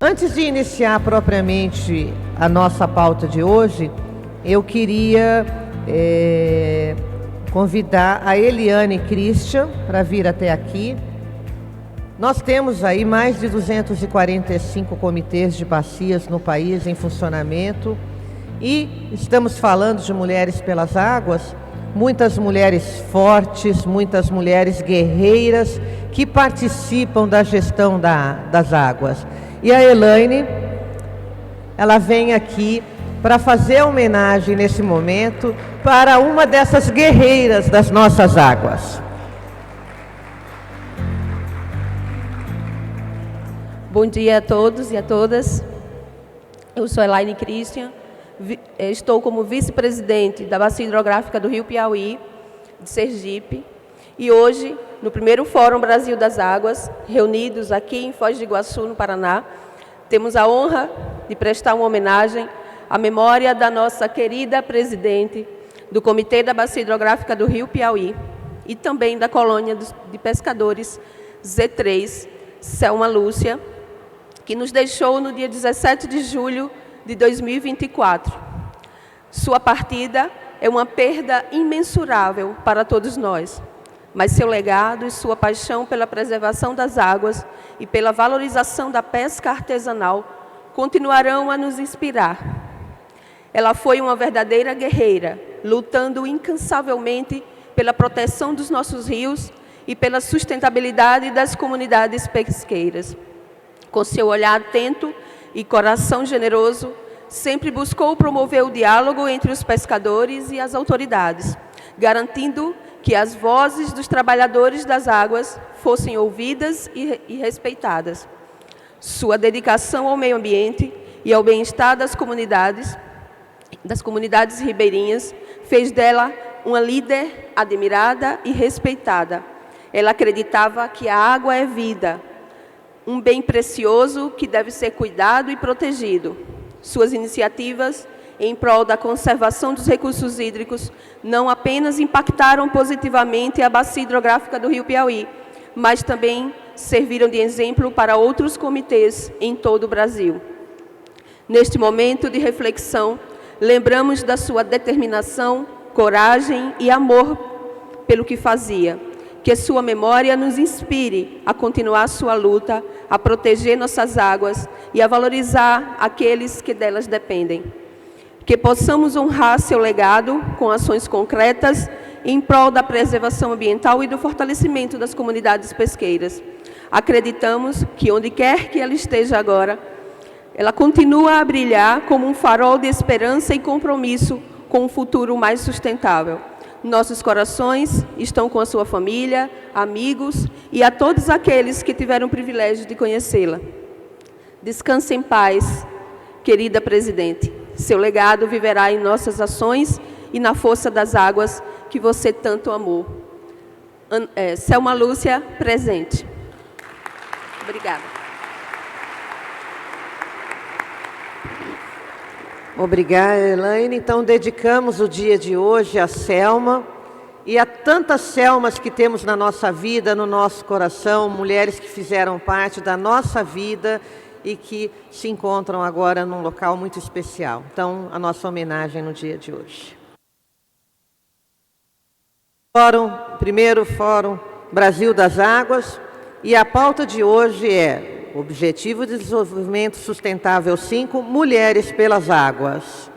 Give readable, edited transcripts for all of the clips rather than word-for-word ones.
Antes de iniciar propriamente a nossa pauta de hoje, eu queria convidar a Eliane Christian para vir até aqui. Nós temos aí mais de 245 comitês de bacias no país em funcionamento e estamos falando de mulheres pelas águas, muitas mulheres fortes, muitas mulheres guerreiras que participam da gestão das águas. E a Elaine, ela vem aqui para fazer homenagem nesse momento para uma dessas guerreiras das nossas águas. Bom dia a todos e a todas. Eu sou Elaine Christian, estou como vice-presidente da Bacia Hidrográfica do Rio Piauí, de Sergipe, e hoje, no primeiro Fórum Brasil das Águas, reunidos aqui em Foz do Iguaçu, no Paraná, temos a honra de prestar uma homenagem à memória da nossa querida presidente do Comitê da Bacia Hidrográfica do Rio Piauí e também da colônia de pescadores Z3, Selma Lúcia, que nos deixou no dia 17 de julho de 2024. Sua partida é uma perda imensurável para todos nós, mas seu legado e sua paixão pela preservação das águas e pela valorização da pesca artesanal continuarão a nos inspirar. Ela foi uma verdadeira guerreira, lutando incansavelmente pela proteção dos nossos rios e pela sustentabilidade das comunidades pesqueiras. Com seu olhar atento e coração generoso, sempre buscou promover o diálogo entre os pescadores e as autoridades, garantindo que as vozes dos trabalhadores das águas fossem ouvidas e respeitadas. Sua dedicação ao meio ambiente e ao bem-estar das comunidades ribeirinhas fez dela uma líder admirada e respeitada. Ela acreditava que a água é vida, um bem precioso que deve ser cuidado e protegido. Suas iniciativas em prol da conservação dos recursos hídricos não apenas impactaram positivamente a Bacia Hidrográfica do Rio Piauí, mas também serviram de exemplo para outros comitês em todo o Brasil. Neste momento de reflexão, lembramos da sua determinação, coragem e amor pelo que fazia. Que sua memória nos inspire a continuar sua luta, a proteger nossas águas e a valorizar aqueles que delas dependem. Que possamos honrar seu legado com ações concretas em prol da preservação ambiental e do fortalecimento das comunidades pesqueiras. Acreditamos que, onde quer que ela esteja agora, ela continua a brilhar como um farol de esperança e compromisso com um futuro mais sustentável. Nossos corações estão com a sua família, amigos e a todos aqueles que tiveram o privilégio de conhecê-la. Descanse em paz, querida presidente. Seu legado viverá em nossas ações e na força das águas que você tanto amou. Selma Lúcia, presente. Obrigada. Obrigada, Elaine. Então, dedicamos o dia de hoje a Selma e a tantas Selmas que temos na nossa vida, no nosso coração, mulheres que fizeram parte da nossa vida e que se encontram agora num local muito especial. Então, a nossa homenagem no dia de hoje. Primeiro Fórum Brasil das Águas, e a pauta de hoje é Objetivo de Desenvolvimento Sustentável 5, Mulheres pelas Águas.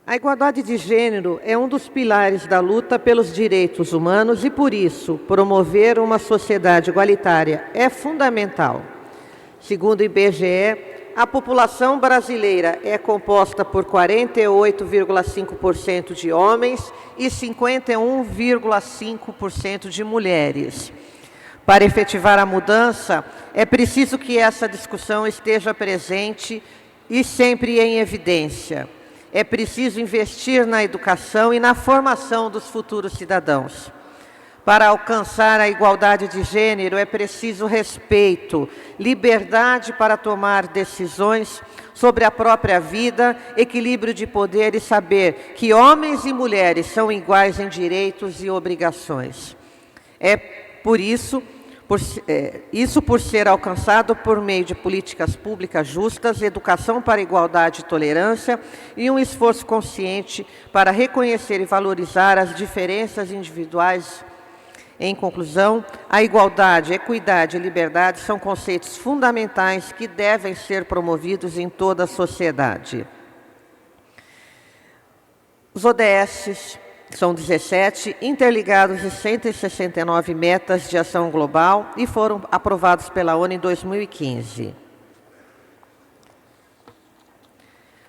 A igualdade de gênero é um dos pilares da luta pelos direitos humanos e, por isso, promover uma sociedade igualitária é fundamental. Segundo o IBGE, a população brasileira é composta por 48,5% de homens e 51,5% de mulheres. Para efetivar a mudança, é preciso que essa discussão esteja presente e sempre em evidência. É preciso investir na educação e na formação dos futuros cidadãos. Para alcançar a igualdade de gênero é preciso respeito, liberdade para tomar decisões sobre a própria vida, equilíbrio de poder e saber que homens e mulheres são iguais em direitos e obrigações. É por isso, por ser alcançado por meio de políticas públicas justas, educação para igualdade e tolerância e um esforço consciente para reconhecer e valorizar as diferenças individuais. Em conclusão, a igualdade, equidade e liberdade são conceitos fundamentais que devem ser promovidos em toda a sociedade. Os ODS são 17, interligados em 169 metas de ação global e foram aprovados pela ONU em 2015.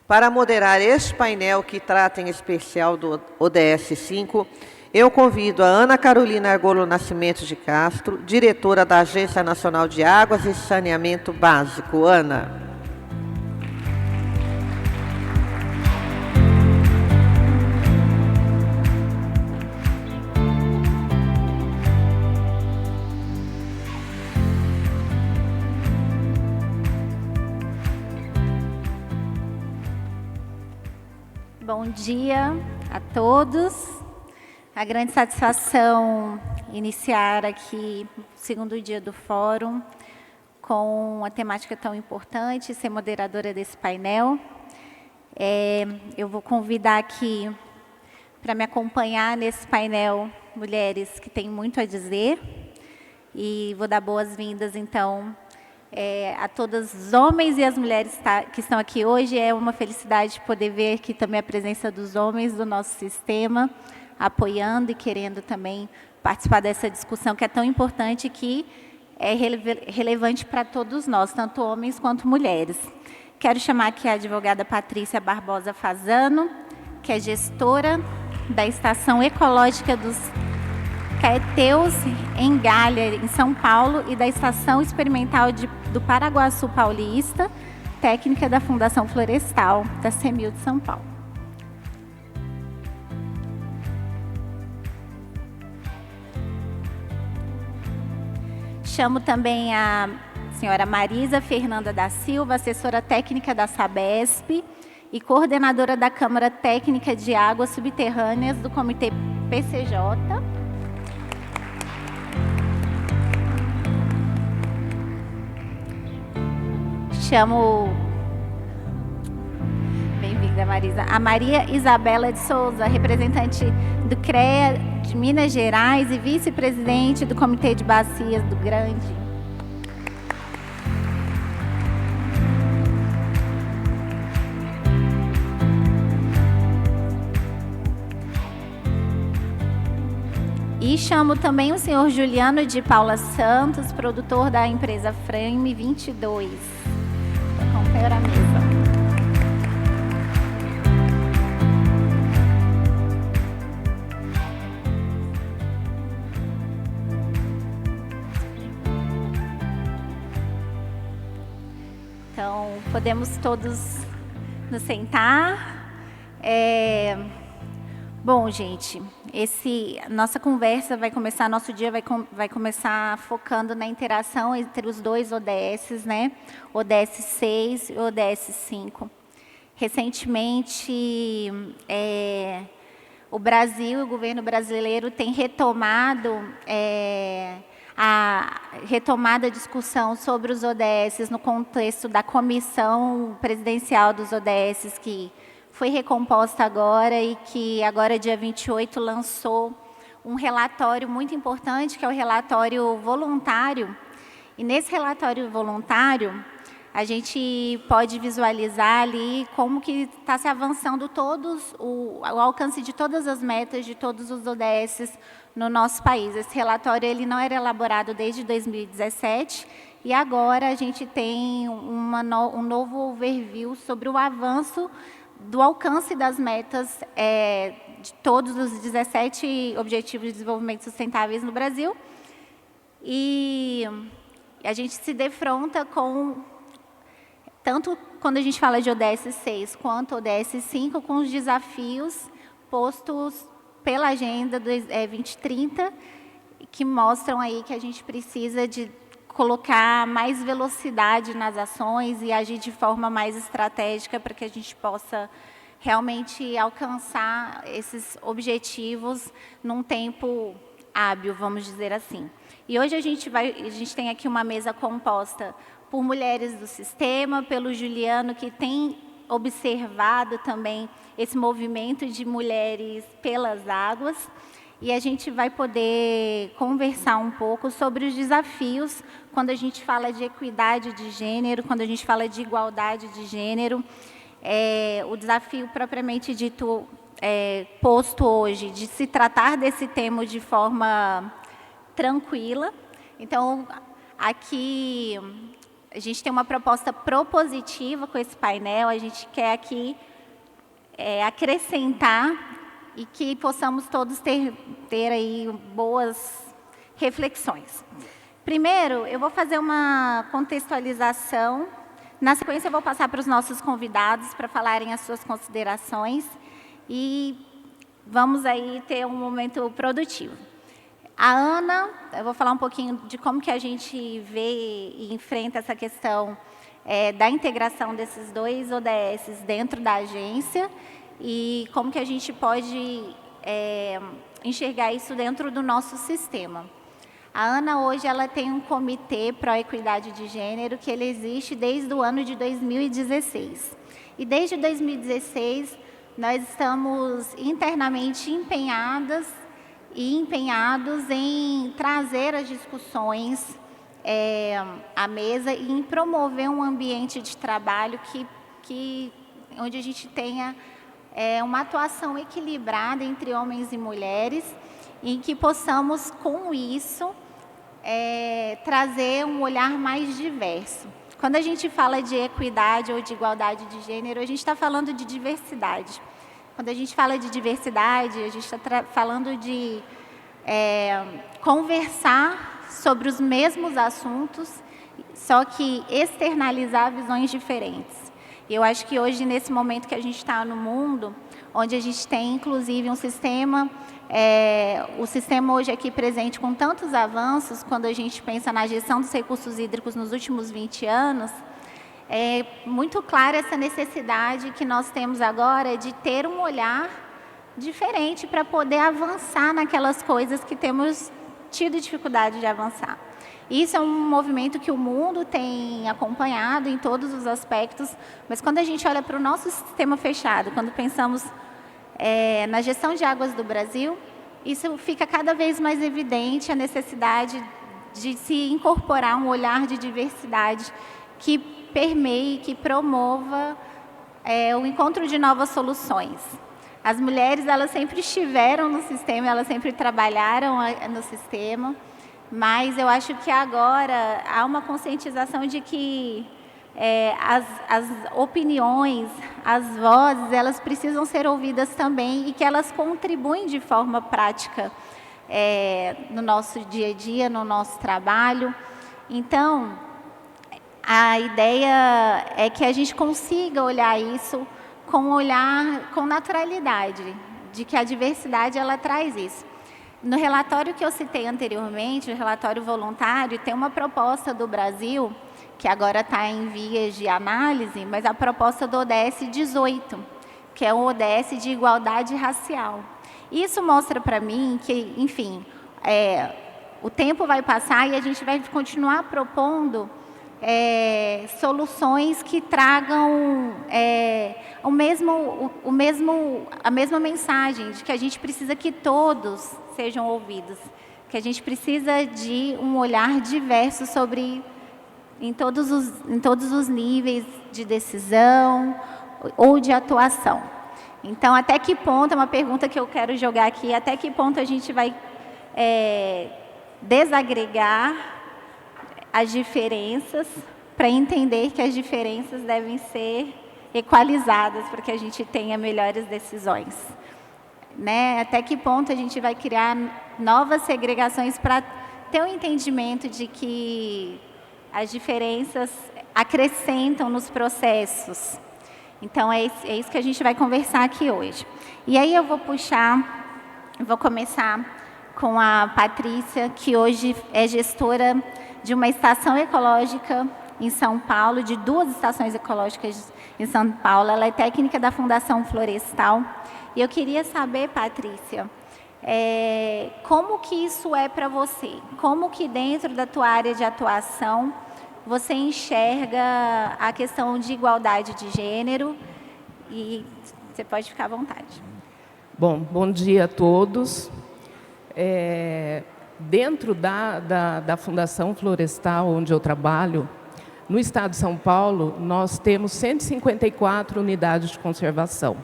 Para moderar este painel que trata em especial do ODS 5, eu convido a Ana Carolina Argolo Nascimento de Castro, diretora da Agência Nacional de Águas e Saneamento Básico. Ana. Bom dia a todos. A grande satisfação iniciar aqui o segundo dia do fórum com uma temática tão importante, ser moderadora desse painel. Eu vou convidar aqui para me acompanhar nesse painel mulheres que têm muito a dizer e vou dar boas-vindas, então, a todos os homens e as mulheres que estão aqui hoje. É uma felicidade poder ver aqui também a presença dos homens do nosso sistema, apoiando e querendo também participar dessa discussão que é tão importante, que é relevante para todos nós, tanto homens quanto mulheres. Quero chamar aqui a advogada Patrícia Barbosa Fazano, que é gestora da Estação Ecológica dos Caeteus, em Galha, em São Paulo, e da Estação Experimental do Paraguaçu Paulista, técnica da Fundação Florestal, da CEMIL de São Paulo. Chamo também a senhora Marisa Fernanda da Silva, assessora técnica da Sabesp e coordenadora da Câmara Técnica de Águas Subterrâneas do Comitê PCJ. Chamo, bem-vinda Marisa, a Maria Isabela de Souza, representante do CREA de Minas Gerais e vice-presidente do Comitê de Bacias do Grande. E chamo também o senhor Juliano de Paula Santos, produtor da empresa Frame 22. Acompanhar a mesa. Então, podemos todos nos sentar. Bom, gente, nossa conversa vai começar, nosso dia vai começar focando na interação entre os dois ODS, né? ODS 6 e ODS 5. Recentemente, o Brasil, o governo brasileiro tem retomado a discussão sobre os ODS no contexto da comissão presidencial dos ODS, que foi recomposta agora e que agora, dia 28, lançou um relatório muito importante, que é o relatório voluntário. E nesse relatório voluntário, a gente pode visualizar ali como que está se avançando o alcance de todas as metas de todos os ODS no nosso país. Esse relatório ele não era elaborado desde 2017 e agora a gente tem um novo overview sobre o avanço do alcance das metas de todos os 17 Objetivos de Desenvolvimento Sustentáveis no Brasil. E a gente se defronta com, tanto quando a gente fala de ODS 6 quanto ODS 5, com os desafios postos pela Agenda 2030, que mostram aí que a gente precisa de colocar mais velocidade nas ações e agir de forma mais estratégica para que a gente possa realmente alcançar esses objetivos num tempo hábil, vamos dizer assim. E hoje a gente tem aqui uma mesa composta por mulheres do sistema, pelo Juliano, que tem observado também esse movimento de mulheres pelas águas, e a gente vai poder conversar um pouco sobre os desafios quando a gente fala de equidade de gênero, quando a gente fala de igualdade de gênero. O desafio propriamente dito posto hoje de se tratar desse tema de forma tranquila. Então, aqui a gente tem uma proposta propositiva com esse painel, a gente quer aqui acrescentar e que possamos todos ter aí boas reflexões. Primeiro, eu vou fazer uma contextualização. Na sequência, eu vou passar para os nossos convidados para falarem as suas considerações e vamos aí ter um momento produtivo. A Ana, eu vou falar um pouquinho de como que a gente vê e enfrenta essa questão da integração desses 2 ODS dentro da agência e como que a gente pode enxergar isso dentro do nosso sistema. A Ana, hoje, ela tem um comitê pró-equidade de gênero que ele existe desde o ano de 2016. E desde 2016, nós estamos internamente empenhados em trazer as discussões à mesa e em promover um ambiente de trabalho onde a gente tenha uma atuação equilibrada entre homens e mulheres, em que possamos, com isso, trazer um olhar mais diverso. Quando a gente fala de equidade ou de igualdade de gênero, a gente está falando de diversidade. Quando a gente fala de diversidade, a gente está falando de conversar sobre os mesmos assuntos, só que externalizar visões diferentes. E eu acho que hoje, nesse momento que a gente está no mundo, onde a gente tem, inclusive, um sistema, o sistema hoje aqui presente com tantos avanços, quando a gente pensa na gestão dos recursos hídricos nos últimos 20 anos, é muito clara essa necessidade que nós temos agora de ter um olhar diferente para poder avançar naquelas coisas que temos tido dificuldade de avançar. Isso é um movimento que o mundo tem acompanhado em todos os aspectos, mas quando a gente olha para o nosso sistema fechado, quando pensamos na gestão de águas do Brasil, isso fica cada vez mais evidente, a necessidade de se incorporar um olhar de diversidade que permeie, que promova o encontro de novas soluções. As mulheres, elas sempre estiveram no sistema, elas sempre trabalharam no sistema, mas eu acho que agora há uma conscientização de que as opiniões, as vozes, elas precisam ser ouvidas também e que elas contribuem de forma prática no nosso dia a dia, no nosso trabalho. Então, a ideia é que a gente consiga olhar isso com naturalidade, de que a diversidade ela traz isso. No relatório que eu citei anteriormente, o relatório voluntário, tem uma proposta do Brasil, que agora está em vias de análise, mas a proposta do ODS 18, que é o ODS de igualdade racial. Isso mostra para mim que, enfim, o tempo vai passar e a gente vai continuar propondo soluções que tragam a mesma mensagem, de que a gente precisa que todos sejam ouvidos, que a gente precisa de um olhar diverso em todos os níveis de decisão ou de atuação. Então, até que ponto, é uma pergunta que eu quero jogar aqui, até que ponto a gente vai desagregar as diferenças para entender que as diferenças devem ser equalizadas para que a gente tenha melhores decisões. Até que ponto a gente vai criar novas segregações para ter um entendimento de que as diferenças acrescentam nos processos. Então, é isso que a gente vai conversar aqui hoje. E aí eu vou começar com a Patrícia, que hoje é gestora de uma estação ecológica em São Paulo, de 2 estações ecológicas em São Paulo. Ela é técnica da Fundação Florestal. E eu queria saber, Patrícia, como que isso é para você? Como que dentro da tua área de atuação você enxerga a questão de igualdade de gênero? E você pode ficar à vontade. Bom dia a todos. Dentro da Fundação Florestal, onde eu trabalho, no estado de São Paulo, nós temos 154 unidades de conservação.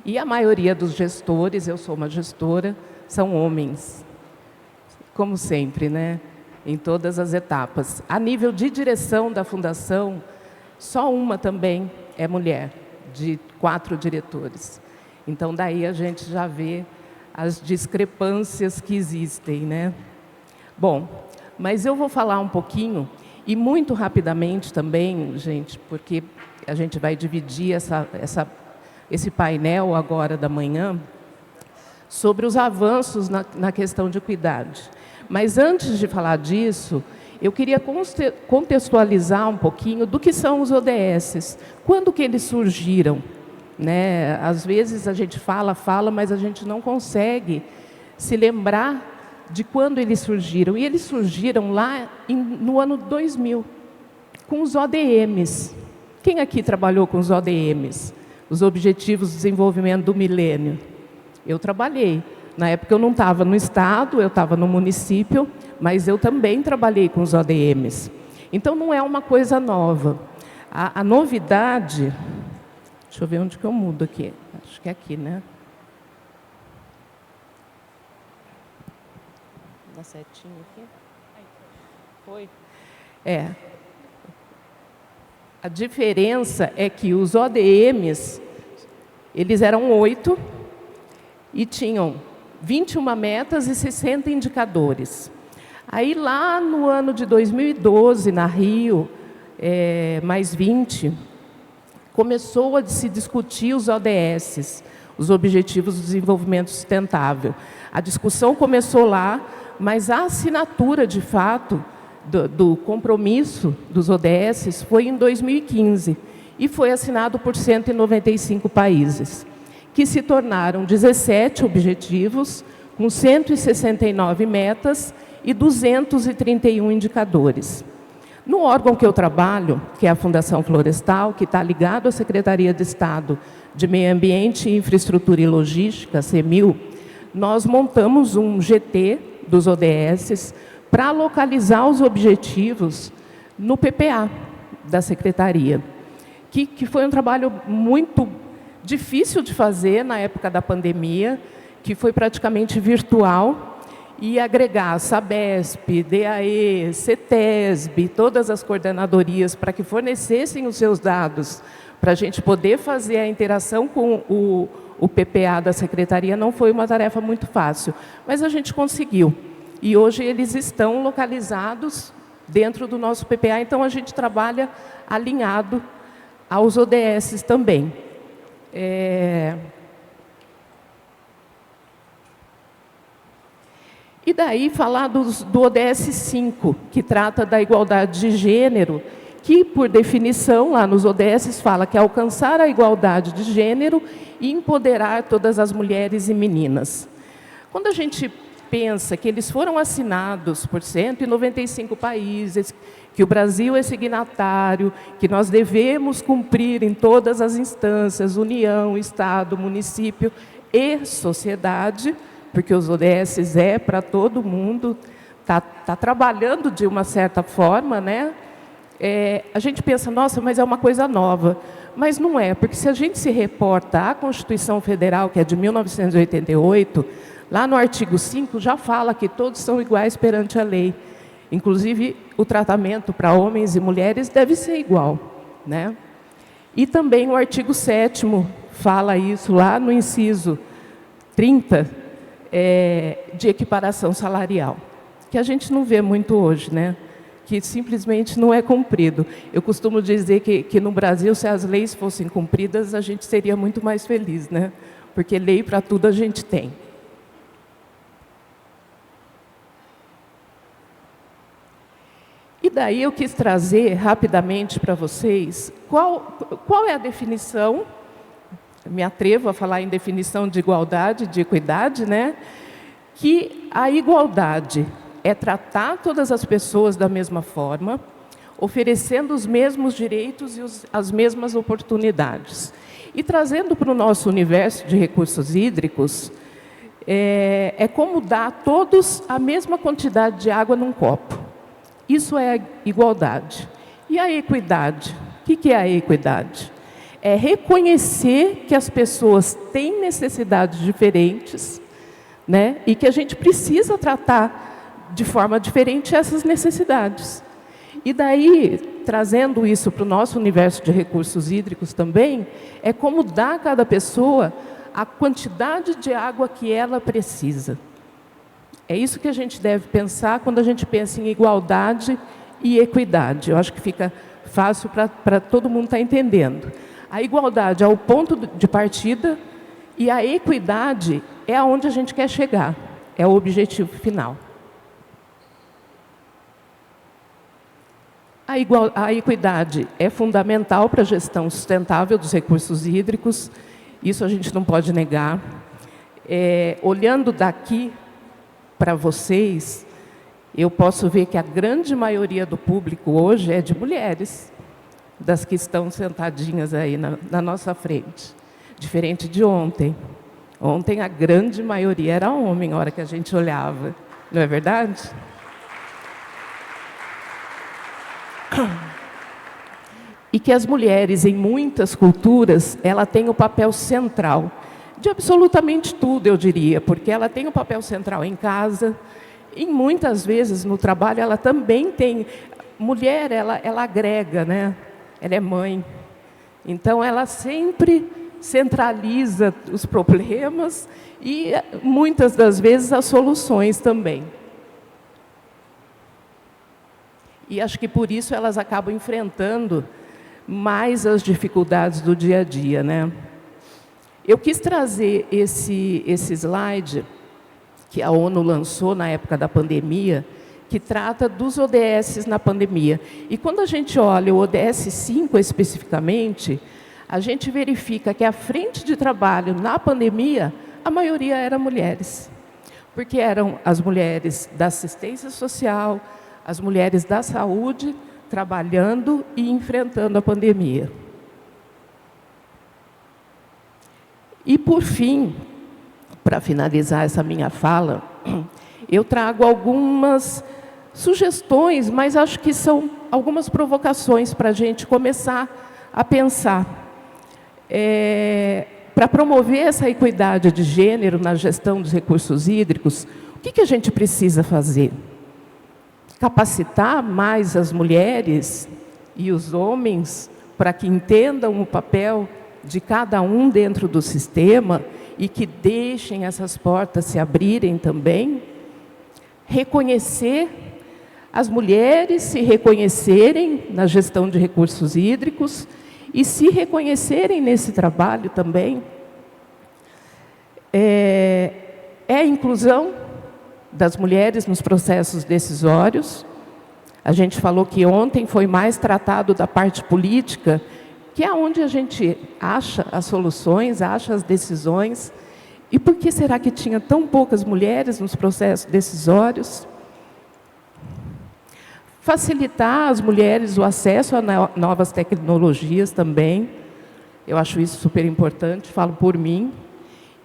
E a maioria dos gestores, eu sou uma gestora, são homens. Como sempre, né? Em todas as etapas. A nível de direção da Fundação, só uma também é mulher, de 4 diretores. Então, daí a gente já vê as discrepâncias que existem, né? Bom, mas eu vou falar um pouquinho, e muito rapidamente também, gente, porque a gente vai dividir esse painel agora da manhã, sobre os avanços na questão de equidade. Mas antes de falar disso, eu queria contextualizar um pouquinho do que são os ODS, quando que eles surgiram, né? Às vezes a gente fala, mas a gente não consegue se lembrar de quando eles surgiram. E eles surgiram lá no ano 2000, com os ODMs. Quem aqui trabalhou com os ODMs? Os Objetivos de Desenvolvimento do Milênio. Eu trabalhei. Na época eu não estava no estado, eu estava no município, mas eu também trabalhei com os ODMs. Então não é uma coisa nova. A novidade... Deixa eu ver onde que eu mudo aqui. Acho que é aqui, né? Dá setinho aqui. Foi? A diferença é que os ODMs, eles eram 8 e tinham 21 metas e 60 indicadores. Aí, lá no ano de 2012, na Rio, mais 20, começou a se discutir os ODS, os Objetivos de Desenvolvimento Sustentável. A discussão começou lá, mas a assinatura, de fato, do compromisso dos ODS foi em 2015 e foi assinado por 195 países, que se tornaram 17 objetivos, com 169 metas e 231 indicadores. No órgão que eu trabalho, que é a Fundação Florestal, que está ligado à Secretaria de Estado de Meio Ambiente, Infraestrutura e Logística, CEMIL, nós montamos um GT dos ODS para localizar os objetivos no PPA da Secretaria, que foi um trabalho muito difícil de fazer na época da pandemia, que foi praticamente virtual, e agregar Sabesp, DAE, CETESB, todas as coordenadorias para que fornecessem os seus dados para a gente poder fazer a interação com o PPA da Secretaria, não foi uma tarefa muito fácil, mas a gente conseguiu. E hoje eles estão localizados dentro do nosso PPA, então a gente trabalha alinhado aos ODS também. E daí falar do ODS 5, que trata da igualdade de gênero, que, por definição, lá nos ODS, fala que é alcançar a igualdade de gênero e empoderar todas as mulheres e meninas. Quando a gente pensa que eles foram assinados por 195 países, que o Brasil é signatário, que nós devemos cumprir em todas as instâncias, União, Estado, município e sociedade, porque os ODS é para todo mundo, está trabalhando de uma certa forma, né? A gente pensa, nossa, mas é uma coisa nova. Mas não é, porque se a gente se reporta à Constituição Federal, que é de 1988, lá no artigo 5 já fala que todos são iguais perante a lei. Inclusive, o tratamento para homens e mulheres deve ser igual, né? E também o artigo 7º fala isso lá no inciso 30, de equiparação salarial, que a gente não vê muito hoje, né? Que simplesmente não é cumprido. Eu costumo dizer que no Brasil, se as leis fossem cumpridas, a gente seria muito mais feliz, né? Porque lei para tudo a gente tem. daí eu quis trazer rapidamente para vocês qual é a definição, me atrevo a falar em definição de igualdade, de equidade, né? Que a igualdade é tratar todas as pessoas da mesma forma, oferecendo os mesmos direitos e as mesmas oportunidades. E trazendo para o nosso universo de recursos hídricos, é como dar a todos a mesma quantidade de água num copo. Isso é a igualdade. E a equidade? O que é a equidade? É reconhecer que as pessoas têm necessidades diferentes, né? E que a gente precisa tratar de forma diferente essas necessidades. E daí, trazendo isso para o nosso universo de recursos hídricos também, é como dar a cada pessoa a quantidade de água que ela precisa. É isso que a gente deve pensar quando a gente pensa em igualdade e equidade. Eu acho que fica fácil para todo mundo estar entendendo. A igualdade é o ponto de partida e a equidade é aonde a gente quer chegar, é o objetivo final. A equidade é fundamental para a gestão sustentável dos recursos hídricos, isso a gente não pode negar. Olhando daqui para vocês, eu posso ver que a grande maioria do público hoje é de mulheres, das que estão sentadinhas aí na nossa frente, diferente de ontem. Ontem a grande maioria era homem, na hora que a gente olhava, não é verdade? E que as mulheres, em muitas culturas, ela tem o papel central de absolutamente tudo, eu diria, porque ela tem o papel central em casa, e muitas vezes no trabalho ela também tem. Mulher, ela agrega, né? Ela é mãe. Então, ela sempre centraliza os problemas e, muitas das vezes, as soluções também. E acho que por isso elas acabam enfrentando mais as dificuldades do dia a dia, né? Eu quis trazer esse slide que a ONU lançou na época da pandemia, que trata dos ODS na pandemia. E quando a gente olha o ODS 5 especificamente, a gente verifica que a frente de trabalho na pandemia, a maioria eram mulheres. Porque eram as mulheres da assistência social, as mulheres da saúde, trabalhando e enfrentando a pandemia. E, por fim, para finalizar essa minha fala, eu trago algumas sugestões, mas acho que são algumas provocações para a gente começar a pensar. Para promover essa equidade de gênero na gestão dos recursos hídricos, o que a gente precisa fazer? Capacitar mais as mulheres e os homens para que entendam o papel de cada um dentro do sistema e que deixem essas portas se abrirem também. Reconhecer as mulheres, se reconhecerem na gestão de recursos hídricos e se reconhecerem nesse trabalho também. A inclusão das mulheres nos processos decisórios. A gente falou que ontem foi mais tratado da parte política, que é onde a gente acha as soluções, acha as decisões. E por que será que tinha tão poucas mulheres nos processos decisórios? Facilitar às mulheres o acesso a novas tecnologias também. Eu acho isso super importante, falo por mim.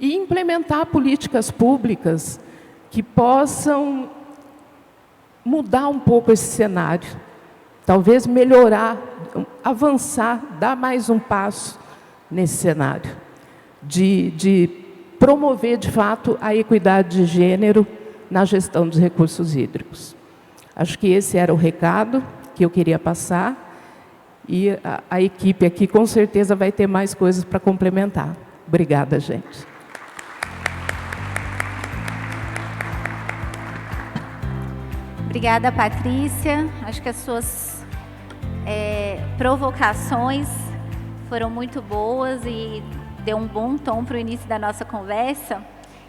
E implementar políticas públicas que possam mudar um pouco esse cenário. Talvez melhorar, avançar, dar mais um passo nesse cenário. De promover, de fato, a equidade de gênero na gestão dos recursos hídricos. Acho que esse era o recado que eu queria passar. E a equipe aqui, com certeza, vai ter mais coisas para complementar. Obrigada, gente. Obrigada, Patrícia. Acho que as suas provocações foram muito boas e deu um bom tom para o início da nossa conversa.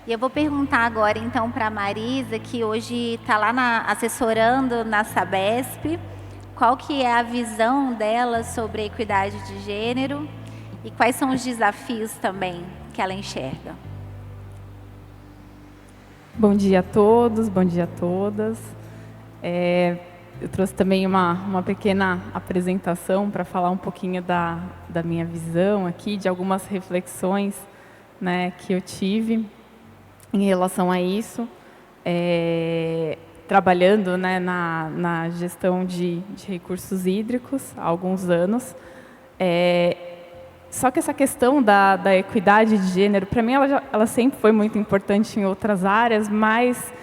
E eu vou perguntar agora, então, para a Marisa, que hoje está lá assessorando na Sabesp, qual que é a visão dela sobre a equidade de gênero e quais são os desafios também que ela enxerga. Bom dia a todos, bom dia a todas. Eu trouxe também uma pequena apresentação para falar um pouquinho da minha visão aqui, de algumas reflexões, né, que eu tive em relação a isso, trabalhando, né, na gestão de recursos hídricos há alguns anos. Só que essa questão da equidade de gênero, para mim, ela sempre foi muito importante em outras áreas, mas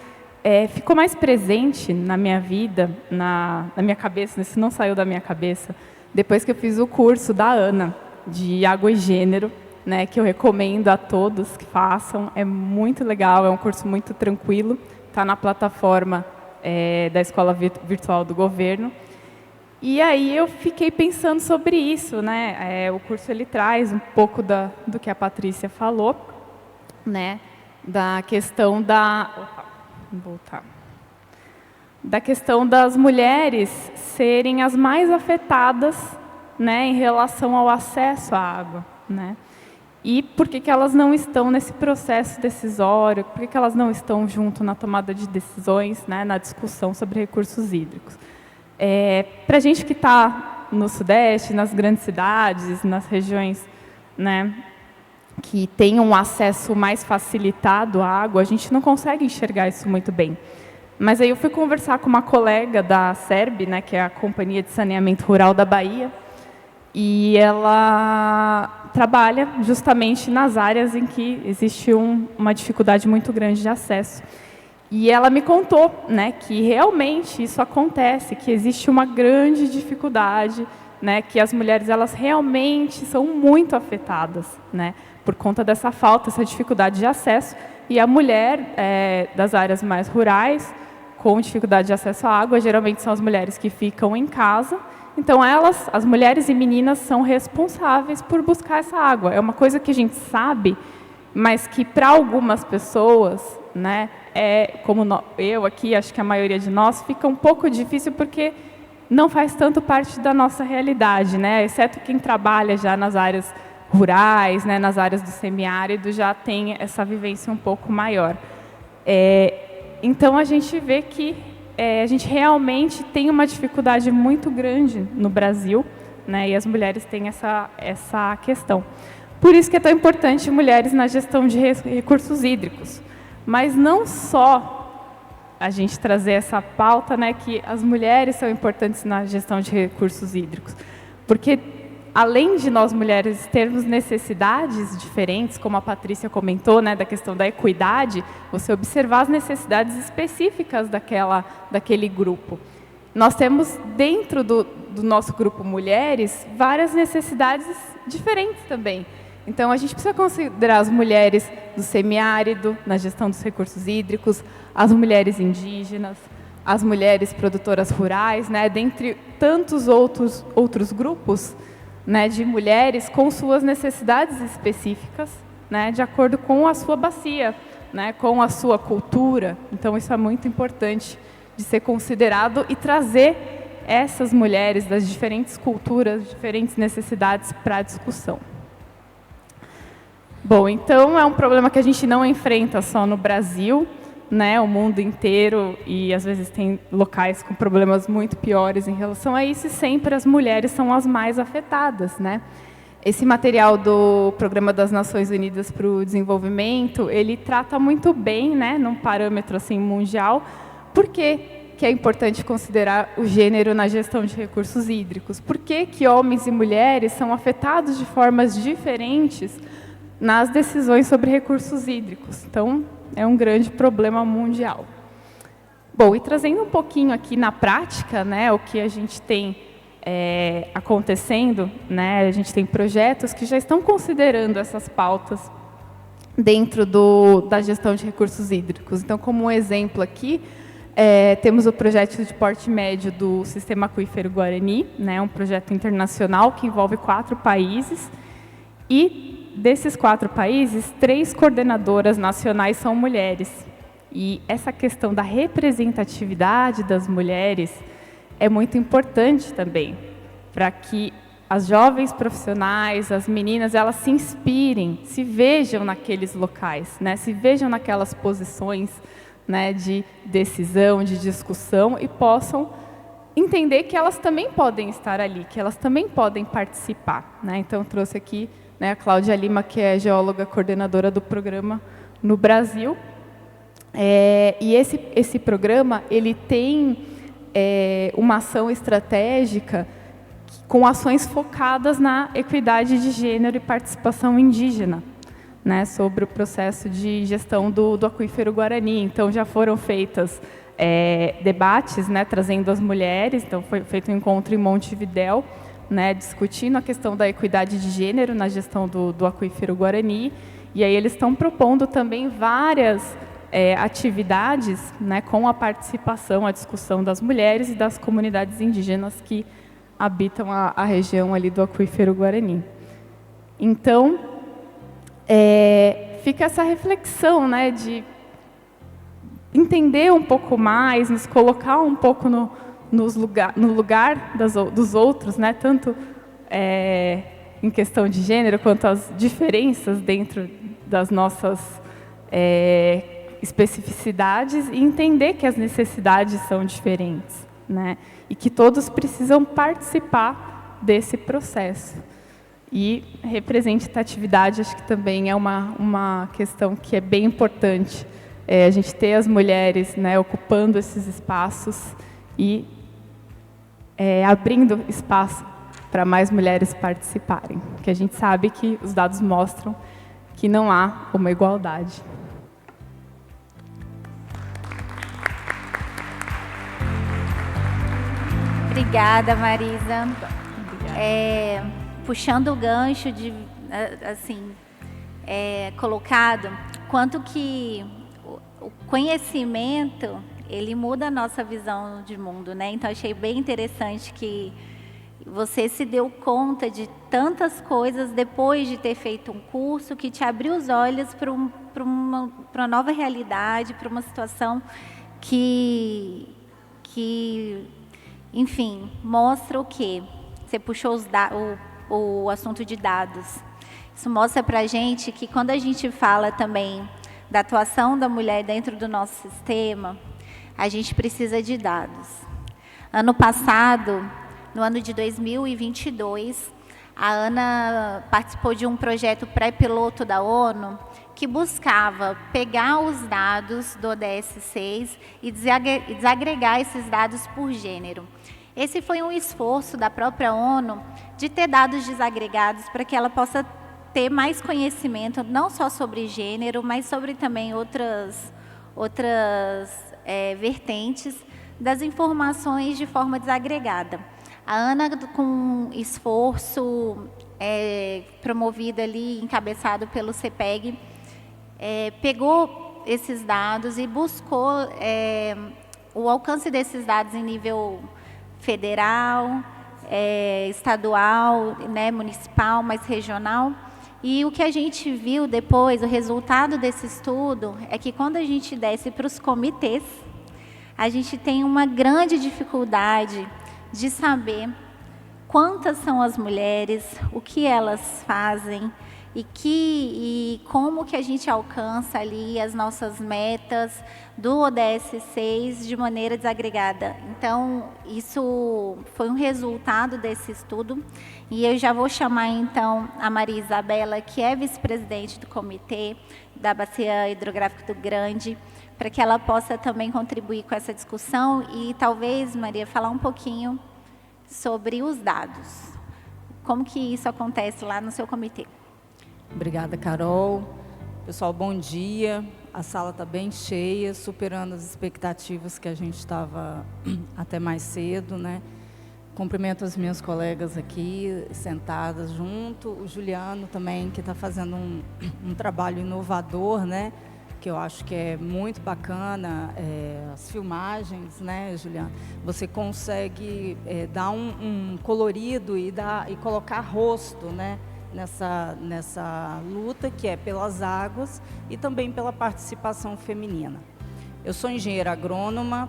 ficou mais presente na minha vida, na minha cabeça, isso não saiu da minha cabeça, depois que eu fiz o curso da Ana, de Água e Gênero, né, que eu recomendo a todos que façam. É muito legal, é um curso muito tranquilo, está na plataforma da Escola Virtual do Governo. E aí eu fiquei pensando sobre isso, né? O curso ele traz um pouco do que a Patrícia falou, né? Da questão da questão das mulheres serem as mais afetadas, né, em relação ao acesso à água, né? E por que elas não estão nesse processo decisório, por que elas não estão junto na tomada de decisões, né, na discussão sobre recursos hídricos. Para a gente que está no Sudeste, nas grandes cidades, nas regiões, né, que tem um acesso mais facilitado à água, a gente não consegue enxergar isso muito bem. Mas aí eu fui conversar com uma colega da SERB, né, que é a Companhia de Saneamento Rural da Bahia, e ela trabalha justamente nas áreas em que existe uma dificuldade muito grande de acesso. E ela me contou, né, que realmente isso acontece, que existe uma grande dificuldade, né, que as mulheres elas realmente são muito afetadas, né, por conta dessa falta, essa dificuldade de acesso. E a mulher das áreas mais rurais, com dificuldade de acesso à água, geralmente são as mulheres que ficam em casa. Então, as mulheres e meninas, são responsáveis por buscar essa água. É uma coisa que a gente sabe, mas que para algumas pessoas, né, como eu aqui, acho que a maioria de nós, fica um pouco difícil porque não faz tanto parte da nossa realidade, né, exceto quem trabalha já nas áreas rurais, né, nas áreas do semiárido, já tem essa vivência um pouco maior. Então, a gente vê que a gente realmente tem uma dificuldade muito grande no Brasil, né, e as mulheres têm essa questão. Por isso que é tão importante mulheres na gestão de recursos hídricos. Mas não só a gente trazer essa pauta, né, que as mulheres são importantes na gestão de recursos hídricos, porque além de nós mulheres termos necessidades diferentes, como a Patrícia comentou, né, da questão da equidade, você observar as necessidades específicas daquele grupo. Nós temos, dentro do nosso grupo mulheres, várias necessidades diferentes também. Então, a gente precisa considerar as mulheres do semiárido, na gestão dos recursos hídricos, as mulheres indígenas, as mulheres produtoras rurais, né, dentre tantos outros grupos, né, de mulheres com suas necessidades específicas, né, de acordo com a sua bacia, né, com a sua cultura. Então, isso é muito importante de ser considerado e trazer essas mulheres das diferentes culturas, diferentes necessidades para a discussão. Bom, então é um problema que a gente não enfrenta só no Brasil, né, o mundo inteiro, e às vezes tem locais com problemas muito piores em relação a isso, e sempre as mulheres são as mais afetadas, né? Esse material do Programa das Nações Unidas para o Desenvolvimento, ele trata muito bem, né, num parâmetro assim mundial, por que é importante considerar o gênero na gestão de recursos hídricos? Por que homens e mulheres são afetados de formas diferentes nas decisões sobre recursos hídricos? Então, é um grande problema mundial. Bom, e trazendo um pouquinho aqui na prática, né, o que a gente tem acontecendo, né, a gente tem projetos que já estão considerando essas pautas dentro da gestão de recursos hídricos. Então, como um exemplo aqui, temos o projeto de porte médio do Sistema Aquífero Guarani, né, um projeto internacional que envolve 4 países, e desses 4 países, 3 coordenadoras nacionais são mulheres. E essa questão da representatividade das mulheres é muito importante também, para que as jovens profissionais, as meninas, elas se inspirem, se vejam naqueles locais, né? Se vejam naquelas posições, né, de decisão, de discussão, e possam entender que elas também podem estar ali, que elas também podem participar, né? Então, eu trouxe aqui, né, a Cláudia Lima, que é geóloga coordenadora do programa no Brasil. E esse programa, ele tem uma ação estratégica com ações focadas na equidade de gênero e participação indígena, né, sobre o processo de gestão do aquífero Guarani. Então, já foram feitas debates, né, trazendo as mulheres. Então, foi feito um encontro em Montevidéu, né, discutindo a questão da equidade de gênero na gestão do aquífero Guarani. E aí eles estão propondo também várias atividades, né, com a participação, a discussão das mulheres e das comunidades indígenas que habitam a região ali do aquífero Guarani. Então, fica essa reflexão, né, de entender um pouco mais, nos colocar um pouco no lugar dos outros, né, tanto em questão de gênero, quanto as diferenças dentro das nossas especificidades, e entender que as necessidades são diferentes, né, e que todos precisam participar desse processo. E representatividade, acho que também é uma questão que é bem importante, a gente ter as mulheres, né, ocupando esses espaços e abrindo espaço para mais mulheres participarem, porque a gente sabe que os dados mostram que não há uma igualdade. Obrigada, Marisa. Puxando o gancho colocado, quanto que o conhecimento, ele muda a nossa visão de mundo, né? Então, achei bem interessante que você se deu conta de tantas coisas depois de ter feito um curso que te abriu os olhos para uma nova realidade, para uma situação que enfim, mostra o quê? Você puxou o assunto de dados. Isso mostra para a gente que quando a gente fala também da atuação da mulher dentro do nosso sistema, a gente precisa de dados. Ano passado, no ano de 2022, a Ana participou de um projeto pré-piloto da ONU que buscava pegar os dados do ODS 6 e desagregar esses dados por gênero. Esse foi um esforço da própria ONU de ter dados desagregados para que ela possa ter mais conhecimento, não só sobre gênero, mas sobre também outras vertentes das informações de forma desagregada. A Ana, com esforço promovido ali, encabeçado pelo CEPEG, pegou esses dados e buscou o alcance desses dados em nível federal, estadual, né, municipal, mas regional. E o que a gente viu depois, o resultado desse estudo, é que quando a gente desce para os comitês, a gente tem uma grande dificuldade de saber quantas são as mulheres, o que elas fazem e como que a gente alcança ali as nossas metas do ODS 6 de maneira desagregada. Então, isso foi um resultado desse estudo, e eu já vou chamar então a Maria Isabela, que é vice-presidente do comitê da Bacia Hidrográfica do Grande, para que ela possa também contribuir com essa discussão e talvez, Maria, falar um pouquinho sobre os dados. Como que isso acontece lá no seu comitê? Obrigada, Carol. Pessoal, bom dia. A sala está bem cheia, superando as expectativas que a gente estava até mais cedo, né? Cumprimento as minhas colegas aqui, sentadas junto. O Juliano também, que está fazendo um trabalho inovador, né? Que eu acho que é muito bacana, as filmagens, né, Juliano? Você consegue dar um colorido e colocar rosto, né? Nessa luta que é pelas águas e também pela participação feminina. Eu sou engenheira agrônoma,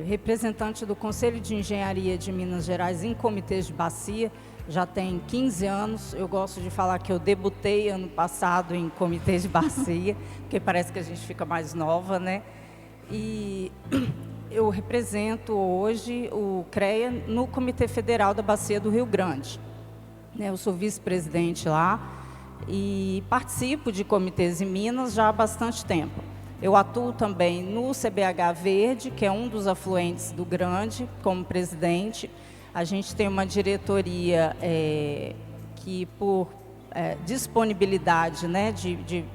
representante do Conselho de Engenharia de Minas Gerais em comitês de bacia, já tem 15 anos. Eu gosto de falar que eu debutei ano passado em comitês de bacia, porque parece que a gente fica mais nova, né? E eu represento hoje o CREA no Comitê Federal da Bacia do Rio Grande. Eu sou vice-presidente lá e participo de comitês em Minas já há bastante tempo. Eu atuo também no CBH Verde, que é um dos afluentes do Grande, como presidente. A gente tem uma diretoria que, por disponibilidade, né, de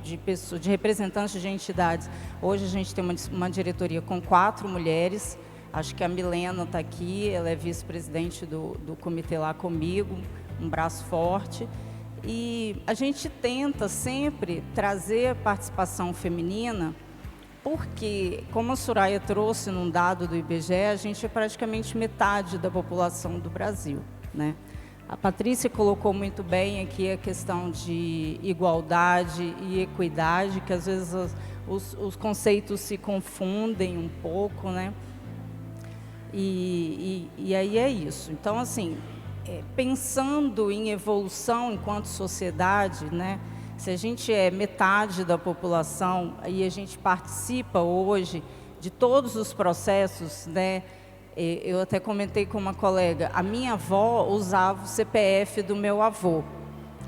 representantes de entidades, hoje a gente tem uma diretoria com 4 mulheres. Acho que a Milena está aqui, ela é vice-presidente do comitê lá comigo, um braço forte. E a gente tenta sempre trazer a participação feminina, porque, como a Soraya trouxe num dado do IBGE, a gente é praticamente metade da população do Brasil, né? A Patrícia colocou muito bem aqui a questão de igualdade e equidade, que às vezes os conceitos se confundem um pouco, né? E aí é isso. Então, assim, pensando em evolução enquanto sociedade, né? Se a gente é metade da população e a gente participa hoje de todos os processos, né? Eu até comentei com uma colega, a minha avó usava o CPF do meu avô.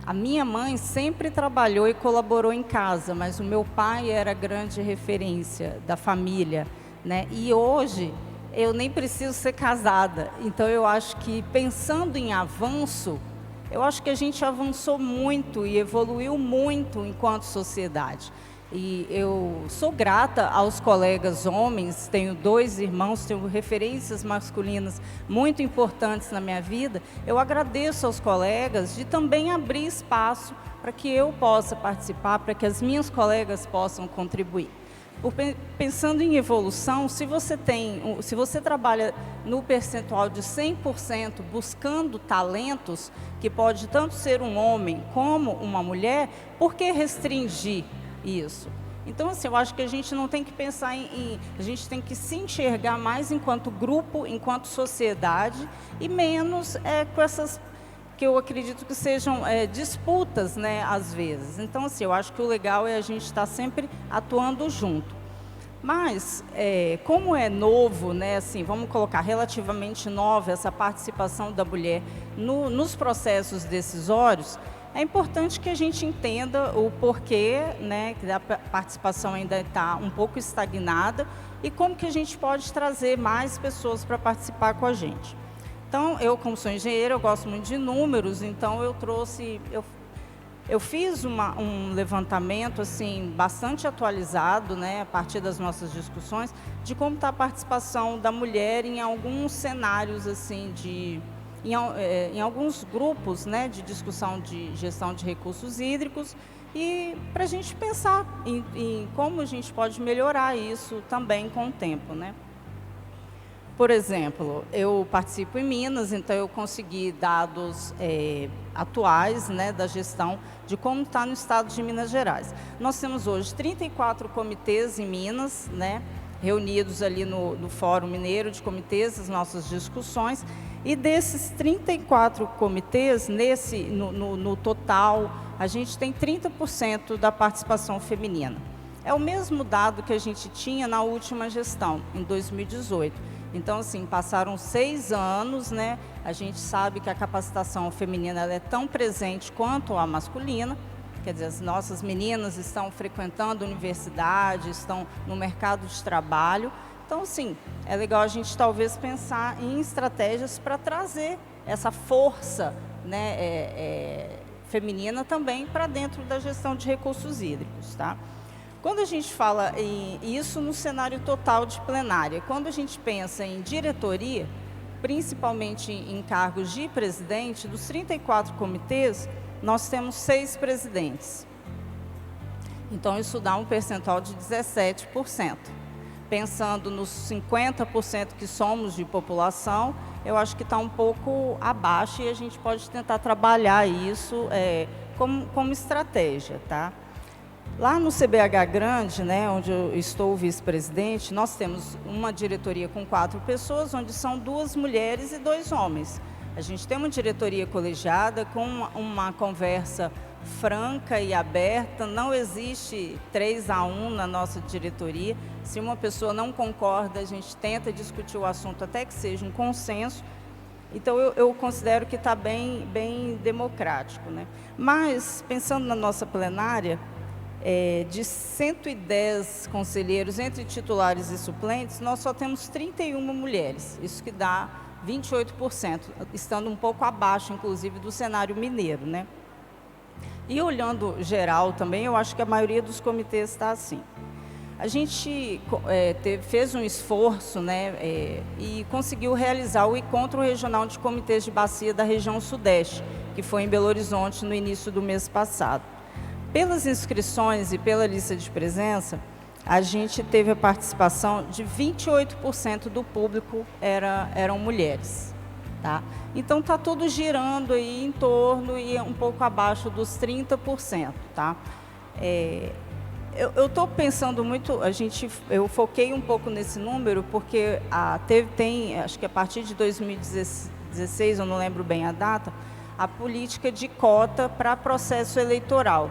A minha mãe sempre trabalhou e colaborou em casa, mas o meu pai era a grande referência da família, né? E hoje eu nem preciso ser casada. Então eu acho que, pensando em avanço, eu acho que a gente avançou muito e evoluiu muito enquanto sociedade. E eu sou grata aos colegas homens, tenho 2 irmãos, tenho referências masculinas muito importantes na minha vida. Eu agradeço aos colegas de também abrir espaço para que eu possa participar, para que as minhas colegas possam contribuir. Pensando em evolução, se você trabalha no percentual de 100% buscando talentos, que pode tanto ser um homem como uma mulher, por que restringir isso? Então, assim, eu acho que a gente não tem que pensar a gente tem que se enxergar mais enquanto grupo, enquanto sociedade, e menos com essas, que eu acredito que sejam disputas, né, às vezes. Então, assim, eu acho que o legal é a gente estar sempre atuando junto. Mas, como é novo, né, assim, vamos colocar relativamente nova essa participação da mulher nos processos decisórios, é importante que a gente entenda o porquê, né, que a participação ainda está um pouco estagnada e como que a gente pode trazer mais pessoas para participar com a gente. Então, eu, como sou engenheira, eu gosto muito de números, então eu fiz um levantamento assim, bastante atualizado, né, a partir das nossas discussões, de como está a participação da mulher em alguns cenários, assim, em alguns grupos, né, de discussão de gestão de recursos hídricos, e para a gente pensar em como a gente pode melhorar isso também com o tempo, né? Por exemplo, eu participo em Minas, então eu consegui dados atuais, né, da gestão de como está no estado de Minas Gerais. Nós temos hoje 34 comitês em Minas, né, reunidos ali no Fórum Mineiro de Comitês, as nossas discussões, e desses 34 comitês, no total, a gente tem 30% da participação feminina. É o mesmo dado que a gente tinha na última gestão, em 2018. Então, assim, passaram 6 anos, né? A gente sabe que a capacitação feminina ela é tão presente quanto a masculina. Quer dizer, as nossas meninas estão frequentando a universidade, estão no mercado de trabalho. Então, assim, é legal a gente talvez pensar em estratégias para trazer essa força, né, feminina também para dentro da gestão de recursos hídricos, tá? Quando a gente fala isso no cenário total de plenária, quando a gente pensa em diretoria, principalmente em cargos de presidente, dos 34 comitês, nós temos 6 presidentes. Então, isso dá um percentual de 17%. Pensando nos 50% que somos de população, eu acho que está um pouco abaixo e a gente pode tentar trabalhar isso como estratégia, tá? Lá no CBH Grande, né, onde eu estou vice-presidente, nós temos uma diretoria com 4 pessoas, onde são 2 mulheres e 2 homens. A gente tem uma diretoria colegiada com uma conversa franca e aberta, não existe 3-1 na nossa diretoria. Se uma pessoa não concorda, a gente tenta discutir o assunto até que seja um consenso. Então, eu considero que está bem democrático, né? Mas, pensando na nossa plenária, de 110 conselheiros, entre titulares e suplentes, nós só temos 31 mulheres, isso que dá 28%, estando um pouco abaixo, inclusive, do cenário mineiro, né? E olhando geral também, eu acho que a maioria dos comitês está assim. A gente fez um esforço, né, e conseguiu realizar o encontro regional de comitês de bacia da região Sudeste, que foi em Belo Horizonte no início do mês passado. Pelas inscrições e pela lista de presença, a gente teve a participação de 28% do público eram mulheres. Tá? Então, está tudo girando aí em torno e um pouco abaixo dos 30%. Tá? Eu estou pensando muito, eu foquei um pouco nesse número, porque acho que a partir de 2016, eu não lembro bem a data, a política de cota para processo eleitoral.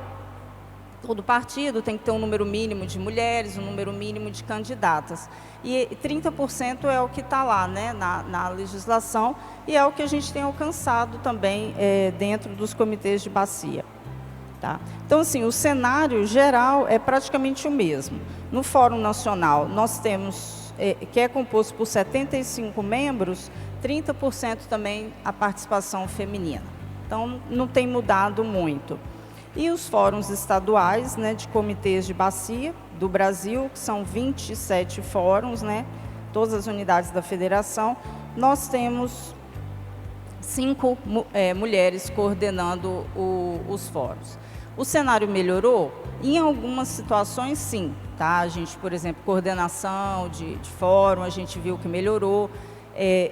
Todo partido tem que ter um número mínimo de mulheres, um número mínimo de candidatas. E 30% é o que está lá, né, na legislação, e é o que a gente tem alcançado também dentro dos comitês de bacia. Tá? Então, assim, o cenário geral é praticamente o mesmo. No Fórum Nacional, nós temos, que é composto por 75 membros, 30% também a participação feminina. Então, não tem mudado muito. E os fóruns estaduais, né, de comitês de bacia do Brasil, que são 27 fóruns, né, todas as unidades da federação, nós temos 5 mulheres coordenando os fóruns. O cenário melhorou? Em algumas situações, sim. Tá? A gente, por exemplo, coordenação de fórum, a gente viu que melhorou.